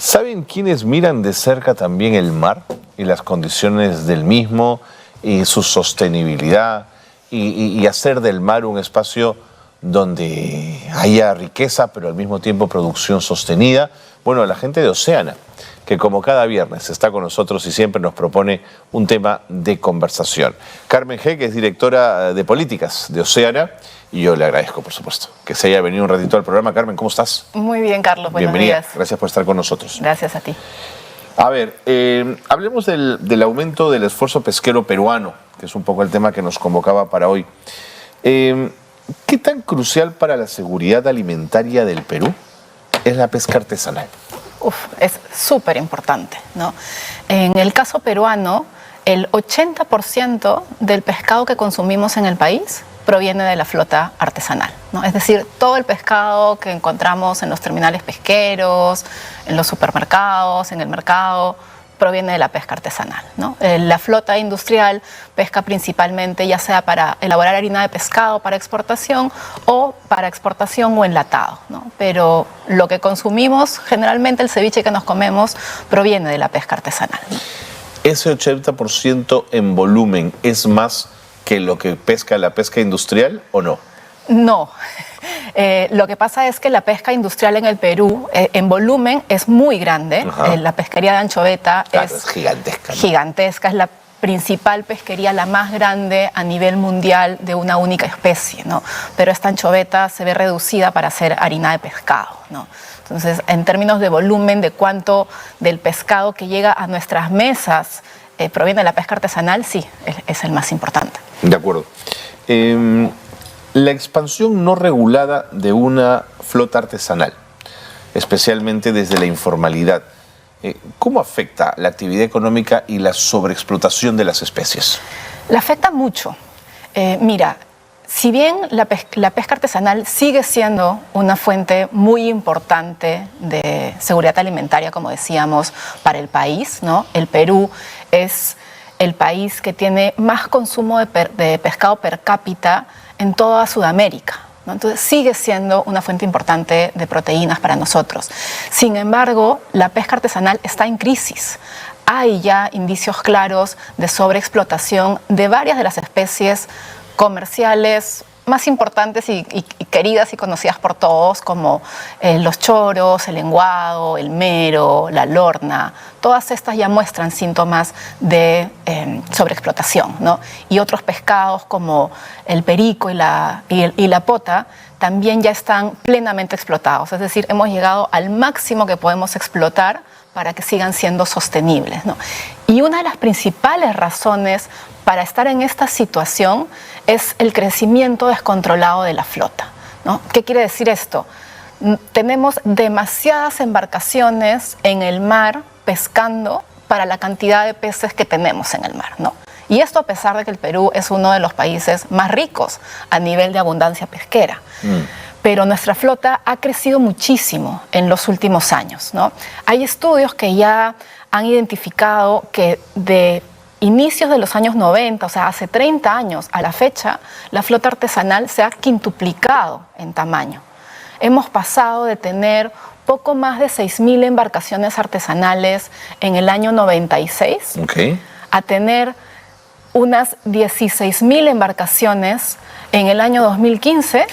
¿Saben quiénes miran de cerca también el mar y las condiciones del mismo y su sostenibilidad y hacer del mar un espacio donde haya riqueza pero al mismo tiempo producción sostenida? Bueno, la gente de Oceana, que como cada viernes está con nosotros y siempre nos propone un tema de conversación. Carmen G., que es directora de políticas de Oceana, y yo le agradezco, por supuesto, que se haya venido un ratito al programa. Carmen, ¿cómo estás? Muy bien, Carlos. Buenos Bienvenida. días. Gracias por estar con nosotros. Gracias a ti. A ver, hablemos del aumento del esfuerzo pesquero peruano, que es un poco el tema que nos convocaba para hoy. ¿Qué tan crucial para la seguridad alimentaria del Perú es la pesca artesanal? Es súper importante, ¿no? En el caso peruano, el 80% del pescado que consumimos en el país proviene de la flota artesanal, ¿no? Es decir, todo el pescado que encontramos en los terminales pesqueros, en los supermercados, en el mercado, proviene de la pesca artesanal, ¿no? La flota industrial pesca principalmente ya sea para elaborar harina de pescado para exportación o enlatado, ¿no? Pero lo que consumimos, generalmente el ceviche que nos comemos, proviene de la pesca artesanal, ¿no? ¿Ese 80% en volumen es más que lo que pesca la pesca industrial o no? No. Lo que pasa es que la pesca industrial en el Perú, en volumen, es muy grande. La pesquería de anchoveta es gigantesca, ¿no? Gigantesca, es la principal pesquería, la más grande a nivel mundial de una única especie, ¿no? Pero esta anchoveta se ve reducida para hacer harina de pescado, ¿no? Entonces, en términos de volumen, de cuánto del pescado que llega a nuestras mesas proviene de la pesca artesanal, sí, es el más importante. De acuerdo. La expansión no regulada de una flota artesanal, especialmente desde la informalidad, ¿cómo afecta la actividad económica y la sobreexplotación de las especies? La afecta mucho. Mira, si bien la pesca artesanal sigue siendo una fuente muy importante de seguridad alimentaria, como decíamos, para el país, ¿no? El Perú es el país que tiene más consumo de pescado per cápita en toda Sudamérica, ¿no? Entonces sigue siendo una fuente importante de proteínas para nosotros. Sin embargo, la pesca artesanal está en crisis. Hay ya indicios claros de sobreexplotación de varias de las especies comerciales más importantes y queridas y conocidas por todos, como los choros, el lenguado, el mero, la lorna. Todas estas ya muestran síntomas de sobreexplotación, ¿no? Y otros pescados como el perico y la pota también ya están plenamente explotados. Es decir, hemos llegado al máximo que podemos explotar para que sigan siendo sostenibles, ¿no? Y una de las principales razones para estar en esta situación es el crecimiento descontrolado de la flota, ¿no? ¿Qué quiere decir esto? Tenemos demasiadas embarcaciones en el mar pescando para la cantidad de peces que tenemos en el mar, ¿no? Y esto a pesar de que el Perú es uno de los países más ricos a nivel de abundancia pesquera. Pero nuestra flota ha crecido muchísimo en los últimos años, ¿no? Hay estudios que ya han identificado que de inicios de los años 90, o sea, hace 30 años a la fecha, la flota artesanal se ha quintuplicado en tamaño. Hemos pasado de tener poco más de 6.000 embarcaciones artesanales en el año 96 a tener unas 16.000 embarcaciones en el año 2015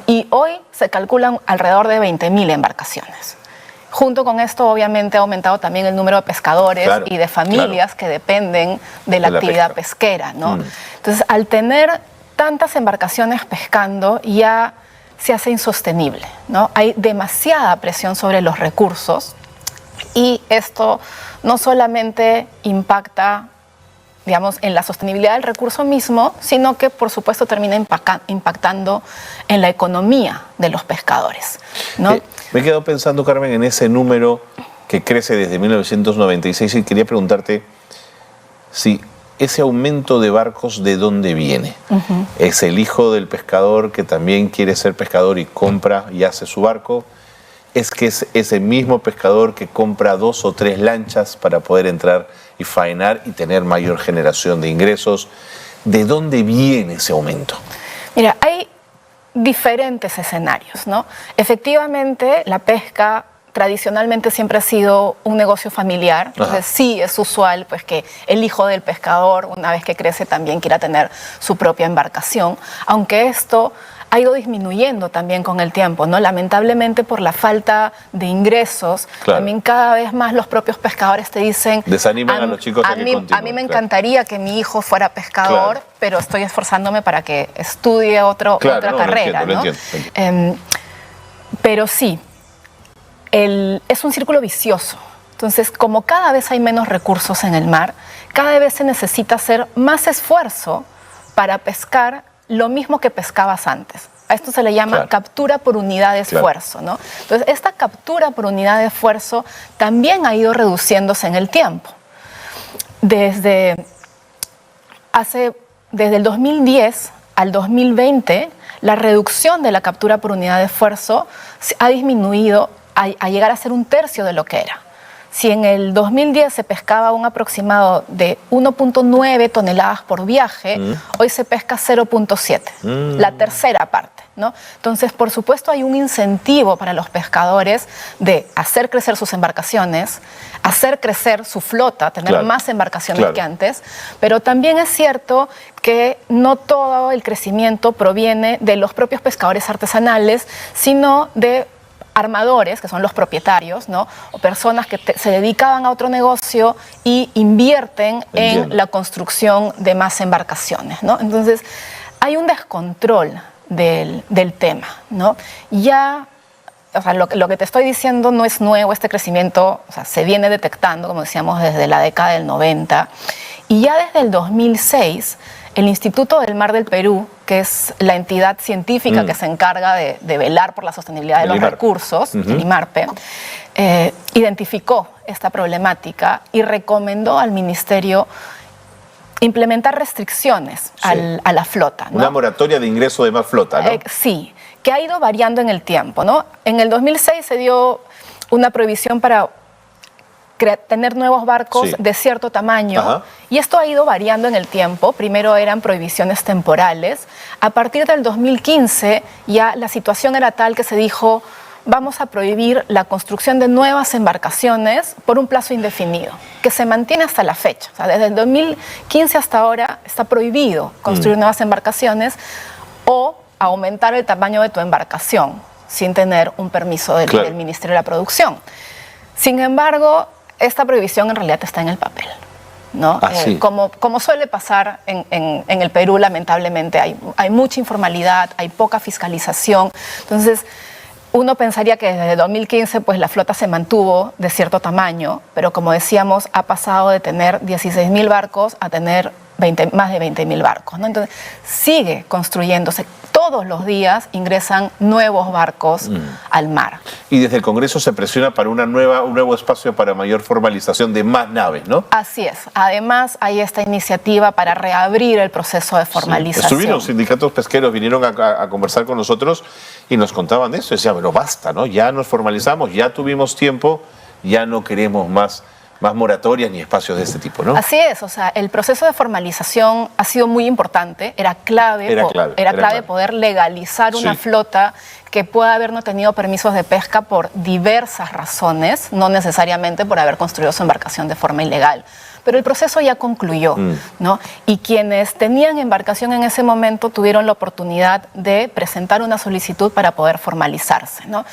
y hoy se calculan alrededor de 20.000 embarcaciones. Junto con esto, obviamente, ha aumentado también el número de pescadores y de familias que dependen de la actividad pesquera, ¿no? Entonces, al tener tantas embarcaciones pescando, ya se hace insostenible, ¿no? Hay demasiada presión sobre los recursos y esto no solamente impacta, digamos, en la sostenibilidad del recurso mismo, sino que, por supuesto, termina impactando en la economía de los pescadores, ¿no? Me he quedado pensando, Carmen, en ese número que crece desde 1996 y quería preguntarte si ese aumento de barcos, ¿de dónde viene? ¿Es el hijo del pescador que también quiere ser pescador y compra y hace su barco? ¿Es que es ese mismo pescador que compra 2 o 3 lanchas para poder entrar y faenar y tener mayor generación de ingresos? ¿De dónde viene ese aumento? Mira, hay diferentes escenarios, ¿no? Efectivamente, la pesca tradicionalmente siempre ha sido un negocio familiar. Entonces sí es usual pues, que el hijo del pescador, una vez que crece, también quiera tener su propia embarcación, aunque esto ha ido disminuyendo también con el tiempo, ¿no? Lamentablemente por la falta de ingresos, también cada vez más los propios pescadores te dicen... Desaniman a los chicos a que continúen. A mí me encantaría que mi hijo fuera pescador, pero estoy esforzándome para que estudie otra carrera, ¿no? Lo entiendo. Pero sí, es un círculo vicioso. Entonces, como cada vez hay menos recursos en el mar, cada vez se necesita hacer más esfuerzo para pescar lo mismo que pescabas antes. A esto se le llama captura por unidad de esfuerzo, ¿no? Entonces, esta captura por unidad de esfuerzo también ha ido reduciéndose en el tiempo. Desde el 2010 al 2020, la reducción de la captura por unidad de esfuerzo ha disminuido a llegar a ser 1/3 de lo que era. Si en el 2010 se pescaba un aproximado de 1.9 toneladas por viaje, hoy se pesca 0.7, la tercera parte, ¿no? Entonces, por supuesto, hay un incentivo para los pescadores de hacer crecer sus embarcaciones, hacer crecer su flota, tener más embarcaciones que antes, pero también es cierto que no todo el crecimiento proviene de los propios pescadores artesanales, sino de armadores, que son los propietarios, ¿no? O personas que se dedicaban a otro negocio y invierten en la construcción de más embarcaciones, ¿no? Entonces, hay un descontrol del tema, ¿no? Ya, o sea, lo que te estoy diciendo no es nuevo, este crecimiento, o sea, se viene detectando, como decíamos, desde la década del 90, y ya desde el 2006, el Instituto del Mar del Perú, que es la entidad científica que se encarga de velar por la sostenibilidad de los recursos, el IMARPE, identificó esta problemática y recomendó al Ministerio implementar restricciones a la flota, ¿no? Una moratoria de ingreso de más flota, ¿no? Sí, que ha ido variando en el tiempo, ¿no? En el 2006 se dio una prohibición para tener nuevos barcos de cierto tamaño, y esto ha ido variando en el tiempo. Primero eran prohibiciones temporales. A partir del 2015 ya la situación era tal que se dijo: vamos a prohibir la construcción de nuevas embarcaciones por un plazo indefinido, que se mantiene hasta la fecha. O sea, desde el 2015 hasta ahora está prohibido construir nuevas embarcaciones o aumentar el tamaño de tu embarcación sin tener un permiso del Ministerio de la Producción. Sin embargo, esta prohibición en realidad está en el papel, ¿no? Como suele pasar en el Perú, lamentablemente hay mucha informalidad, hay poca fiscalización. Entonces, uno pensaría que desde 2015 pues, la flota se mantuvo de cierto tamaño, pero como decíamos, ha pasado de tener 16.000 barcos a tener más de 20.000 barcos, ¿no? Entonces, sigue construyéndose. Todos los días ingresan nuevos barcos al mar. Y desde el Congreso se presiona para un nuevo espacio para mayor formalización de más naves, ¿no? Así es. Además, hay esta iniciativa para reabrir el proceso de formalización. Estuvieron los sindicatos pesqueros, vinieron a conversar con nosotros y nos contaban de eso. Decían, pero basta, ¿no? Ya nos formalizamos, ya tuvimos tiempo, ya no queremos más moratorias ni espacios de este tipo, ¿no? Así es, o sea, el proceso de formalización ha sido muy importante, era clave poder legalizar una flota que pueda haber no tenido permisos de pesca por diversas razones, no necesariamente por haber construido su embarcación de forma ilegal. Pero el proceso ya concluyó, ¿no? Y quienes tenían embarcación en ese momento tuvieron la oportunidad de presentar una solicitud para poder formalizarse, ¿no?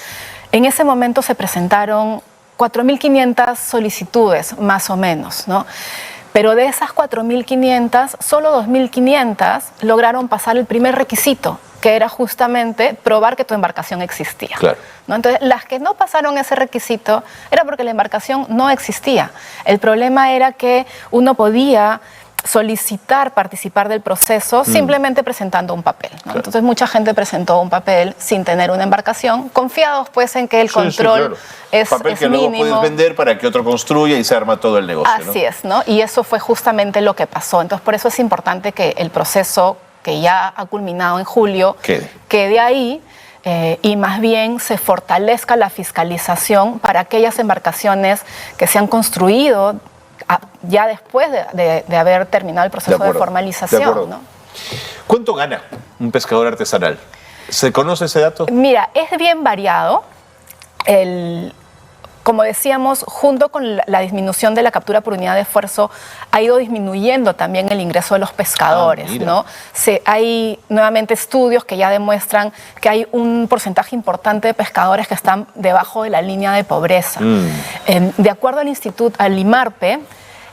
En ese momento se presentaron 4.500 solicitudes, más o menos, ¿no? Pero de esas 4.500, solo 2.500 lograron pasar el primer requisito, que era justamente probar que tu embarcación existía. ¿No? Entonces, las que no pasaron ese requisito era porque la embarcación no existía. El problema era que uno podía solicitar participar del proceso simplemente presentando un papel, ¿no? Entonces mucha gente presentó un papel sin tener una embarcación, confiados pues en que el control es papel que mínimo. Luego puedes vender para que otro construya y se arma todo el negocio, ¿no? Así es, ¿no? Y eso fue justamente lo que pasó. Entonces por eso es importante que el proceso que ya ha culminado en julio quede ahí, y más bien se fortalezca la fiscalización para aquellas embarcaciones que se han construido ya después de haber terminado el proceso de formalización, ¿no? ¿Cuánto gana un pescador artesanal? ¿Se conoce ese dato? Mira, es bien variado. como decíamos, junto con la disminución de la captura por unidad de esfuerzo, ha ido disminuyendo también el ingreso de los pescadores, ¿no? Hay nuevamente estudios que ya demuestran que hay un porcentaje importante de pescadores que están debajo de la línea de pobreza. De acuerdo al IMARPE,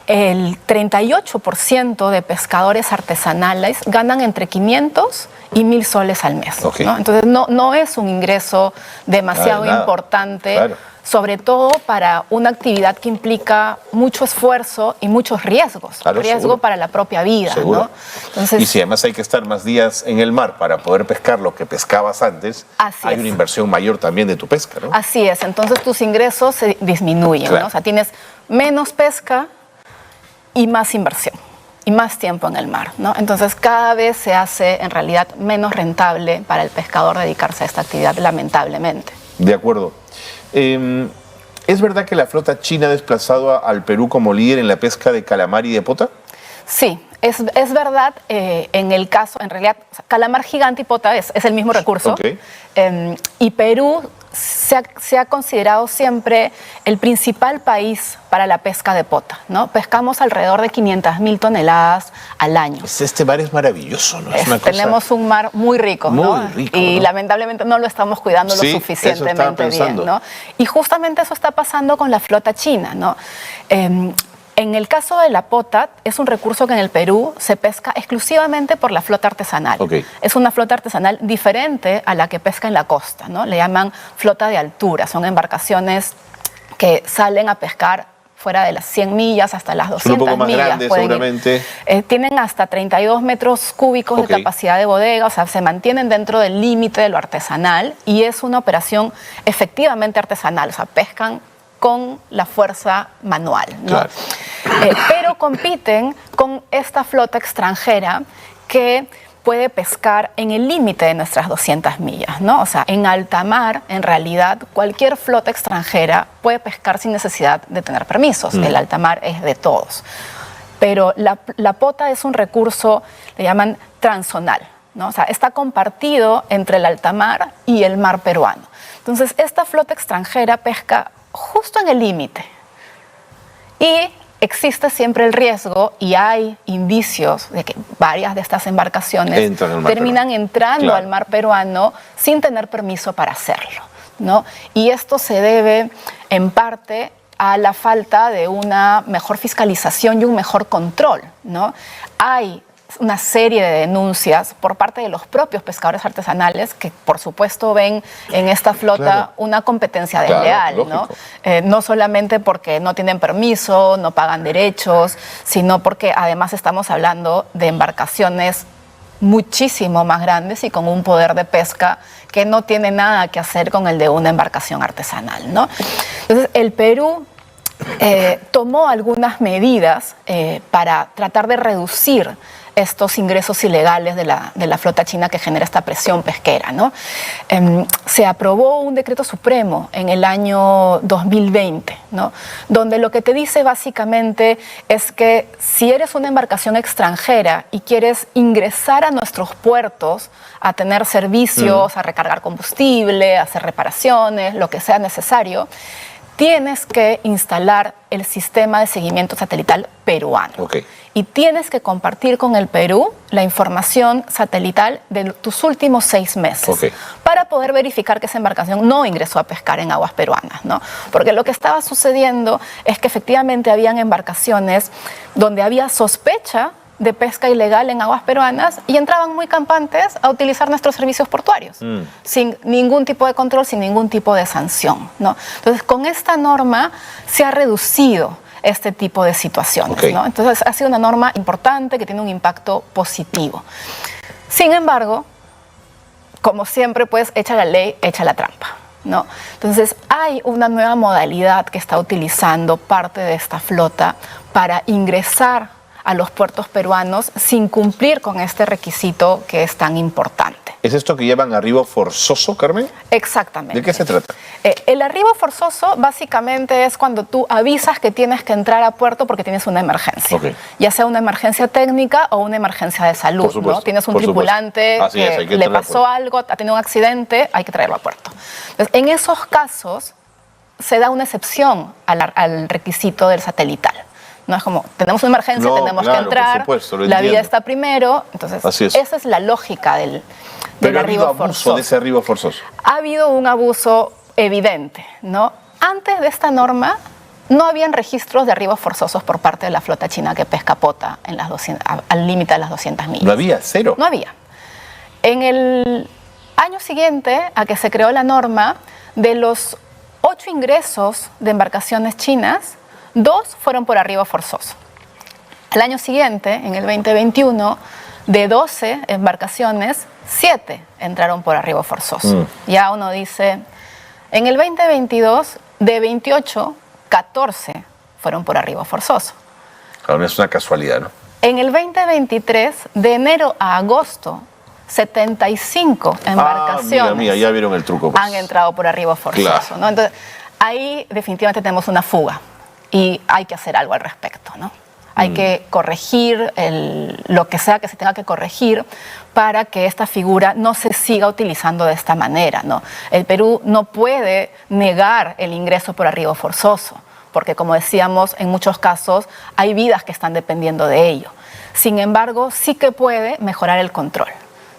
el 38% de pescadores artesanales ganan entre 500 y 1.000 soles al mes, ¿no? Entonces no es un ingreso demasiado importante, sobre todo para una actividad que implica mucho esfuerzo y muchos riesgos, riesgo para la propia vida, ¿no? Entonces, y si además hay que estar más días en el mar para poder pescar lo que pescabas antes, hay una inversión mayor también de tu pesca, ¿no? Así es, entonces tus ingresos se disminuyen, ¿no? O sea, tienes menos pesca y más inversión y más tiempo en el mar, ¿no? Entonces cada vez se hace en realidad menos rentable para el pescador dedicarse a esta actividad, lamentablemente. De acuerdo. ¿Es verdad que la flota china ha desplazado al Perú como líder en la pesca de calamar y de pota? Sí, es verdad. En el caso, en realidad, calamar gigante y pota es el mismo recurso. Y Perú se ha considerado siempre el principal país para la pesca de pota, ¿no? Pescamos alrededor de 500.000 toneladas al año. Este mar es maravilloso, ¿no? Es una tenemos un mar muy rico, ¿no? Y lamentablemente no lo estamos cuidando lo suficientemente bien, ¿no? Y justamente eso está pasando con la flota china, ¿no? En el caso de la pota, es un recurso que en el Perú se pesca exclusivamente por la flota artesanal. Es una flota artesanal diferente a la que pesca en la costa, ¿no? Le llaman flota de altura. Son embarcaciones que salen a pescar fuera de las 100 millas hasta las 200 millas. Un poco más grandes, seguramente. Tienen hasta 32 metros cúbicos de capacidad de bodega, o sea, se mantienen dentro del límite de lo artesanal y es una operación efectivamente artesanal, o sea, pescan con la fuerza manual, ¿no? Pero compiten con esta flota extranjera que puede pescar en el límite de nuestras 200 millas, ¿no? O sea, en alta mar, en realidad, cualquier flota extranjera puede pescar sin necesidad de tener permisos. El alta mar es de todos. Pero la pota es un recurso, le llaman transzonal, ¿no? O sea, está compartido entre el alta mar y el mar peruano. Entonces, esta flota extranjera pesca justo en el límite. Y existe siempre el riesgo, y hay indicios de que varias de estas embarcaciones terminan entrando al mar peruano sin tener permiso para hacerlo, ¿no? Y esto se debe en parte a la falta de una mejor fiscalización y un mejor control, ¿no? Hay una serie de denuncias por parte de los propios pescadores artesanales que, por supuesto, ven en esta flota una competencia desleal, ¿no? No solamente porque no tienen permiso, no pagan derechos, sino porque además estamos hablando de embarcaciones muchísimo más grandes y con un poder de pesca que no tiene nada que hacer con el de una embarcación artesanal, ¿no? Entonces, el Perú tomó algunas medidas para tratar de reducir estos ingresos ilegales de la flota china que genera esta presión pesquera, ¿no? Se aprobó un decreto supremo en el año 2020, ¿no? Donde lo que te dice básicamente es que si eres una embarcación extranjera y quieres ingresar a nuestros puertos a tener servicios, a recargar combustible, a hacer reparaciones, lo que sea necesario, tienes que instalar el sistema de seguimiento satelital peruano. Y tienes que compartir con el Perú la información satelital de tus últimos 6 meses para poder verificar que esa embarcación no ingresó a pescar en aguas peruanas, ¿no? Porque lo que estaba sucediendo es que efectivamente habían embarcaciones donde había sospecha de pesca ilegal en aguas peruanas y entraban muy campantes a utilizar nuestros servicios portuarios, sin ningún tipo de control, sin ningún tipo de sanción, ¿no? Entonces, con esta norma se ha reducido este tipo de situaciones, ¿no? Entonces, ha sido una norma importante que tiene un impacto positivo. Sin embargo, como siempre, pues, echa la ley, echa la trampa, ¿no? Entonces, hay una nueva modalidad que está utilizando parte de esta flota para ingresar a los puertos peruanos sin cumplir con este requisito que es tan importante. ¿Es esto que llaman arribo forzoso, Carmen? Exactamente. ¿De qué se trata? El arribo forzoso básicamente es cuando tú avisas que tienes que entrar a puerto porque tienes una emergencia. Ya sea una emergencia técnica o una emergencia de salud, ¿no? Tienes un tripulante que le pasó algo, ha tenido un accidente, hay que traerlo a puerto. Entonces, en esos casos, se da una excepción al requisito del satelital. No es como, tenemos una emergencia, tenemos que entrar, por supuesto, la vida está primero. Entonces, esa es la lógica del arribo forzoso. Abuso de ese arribo forzoso. Ha habido un abuso evidente, ¿no? Antes de esta norma, no habían registros de arribos forzosos por parte de la flota china que pesca pota en las al límite de las 200 millas. ¿No había? ¿Cero? No había. En el año siguiente a que se creó la norma, de los 8 ingresos de embarcaciones chinas, 2 fueron por arribo forzoso. Al año siguiente, en el 2021, de 12 embarcaciones, 7 entraron por arribo forzoso. Ya uno dice, en el 2022, de 28, 14 fueron por arribo forzoso. Ahora es una casualidad, ¿no? En el 2023, de enero a agosto, 75 embarcaciones mira, ya vieron el truco, pues. Han entrado por arribo forzoso. Claro. ¿No? Entonces, ahí definitivamente tenemos una fuga y hay que hacer algo al respecto, ¿no? Hay que corregir lo que sea que se tenga que corregir para que esta figura no se siga utilizando de esta manera, ¿no? El Perú no puede negar el ingreso por arribo forzoso, porque como decíamos, en muchos casos hay vidas que están dependiendo de ello. Sin embargo, sí que puede mejorar el control,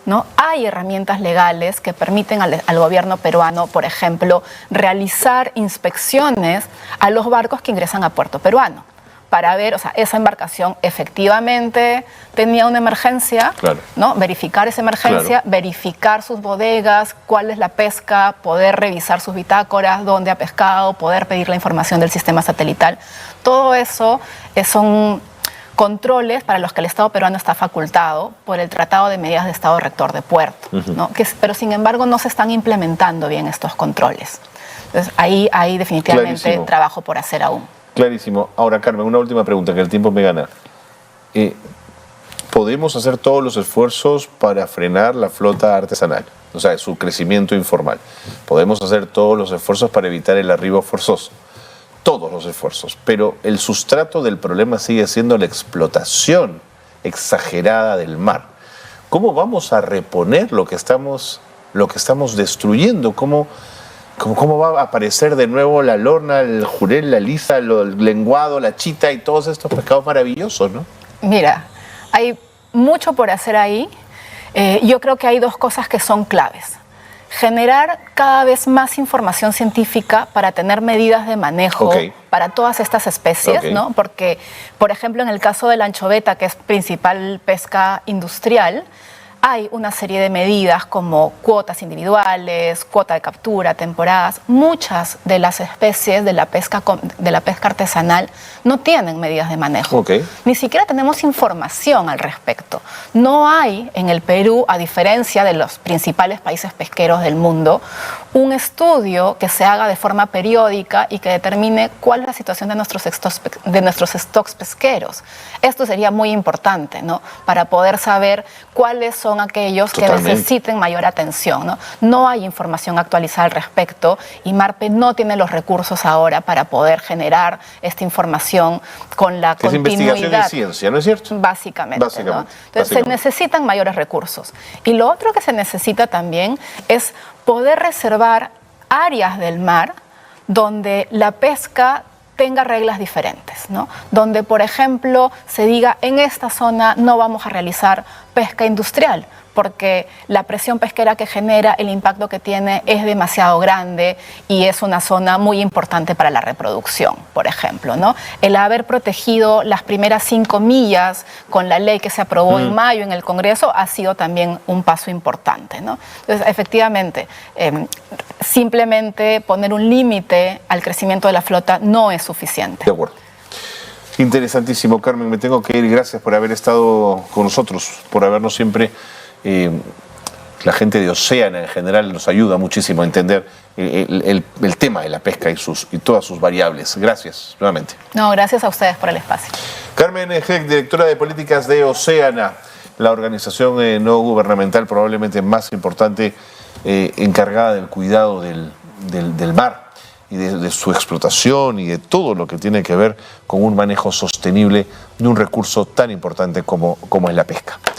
¿no? Hay herramientas legales que permiten al gobierno peruano, por ejemplo, realizar inspecciones a los barcos que ingresan a puerto peruano, para ver, o sea, esa embarcación efectivamente tenía una emergencia, claro, ¿no? Verificar esa emergencia, claro, verificar sus bodegas, cuál es la pesca, poder revisar sus bitácoras, dónde ha pescado, poder pedir la información del sistema satelital. Todo eso son controles para los que el Estado peruano está facultado por el Tratado de Medidas de Estado Rector de Puerto, ¿no? Pero sin embargo no se están implementando bien estos controles. Entonces ahí hay definitivamente Clarísimo. Trabajo por hacer aún. Clarísimo. Ahora, Carmen, una última pregunta, que el tiempo me gana. ¿Podemos hacer todos los esfuerzos para frenar la flota artesanal? O sea, su crecimiento informal. ¿Podemos hacer todos los esfuerzos para evitar el arribo forzoso? Todos los esfuerzos. Pero el sustrato del problema sigue siendo la explotación exagerada del mar. ¿Cómo vamos a reponer lo que estamos destruyendo? ¿Cómo va a aparecer de nuevo la lorna, el jurel, la lisa, el lenguado, la chita y todos estos pescados maravillosos, ¿no? Mira, hay mucho por hacer ahí. Yo creo que hay 2 cosas que son claves. Generar cada vez más información científica para tener medidas de manejo para todas estas especies, ¿no? Porque, por ejemplo, en el caso de la anchoveta, que es principal pesca industrial, hay una serie de medidas como cuotas individuales, cuota de captura, temporadas. Muchas de las especies de la pesca artesanal no tienen medidas de manejo. Ni siquiera tenemos información al respecto. No hay en el Perú, a diferencia de los principales países pesqueros del mundo, un estudio que se haga de forma periódica y que determine cuál es la situación de nuestros stocks pesqueros. Esto sería muy importante, ¿no? Para poder saber cuáles son aquellos que necesiten mayor atención, ¿no? No hay información actualizada al respecto y MARPE no tiene los recursos ahora para poder generar esta información con la continuidad. Es investigación y ciencia, ¿no es cierto? Básicamente. ¿No? Entonces se necesitan mayores recursos. Y lo otro que se necesita también es poder reservar áreas del mar donde la pesca tenga reglas diferentes, ¿no? Donde, por ejemplo, se diga, en esta zona no vamos a realizar pesca industrial, porque la presión pesquera que genera, el impacto que tiene es demasiado grande y es una zona muy importante para la reproducción, por ejemplo, ¿no? El haber protegido las primeras 5 millas con la ley que se aprobó en mayo en el Congreso ha sido también un paso importante, ¿no? Entonces, efectivamente, simplemente poner un límite al crecimiento de la flota no es suficiente. De acuerdo. Interesantísimo, Carmen. Me tengo que ir. Gracias por haber estado con nosotros, por habernos siempre... la gente de Oceana en general nos ayuda muchísimo a entender el tema de la pesca y todas sus variables. Gracias, nuevamente. No, gracias a ustedes por el espacio. Carmen Heck, directora de políticas de Oceana, la organización no gubernamental probablemente más importante encargada del cuidado del mar y de su explotación y de todo lo que tiene que ver con un manejo sostenible de un recurso tan importante como es la pesca.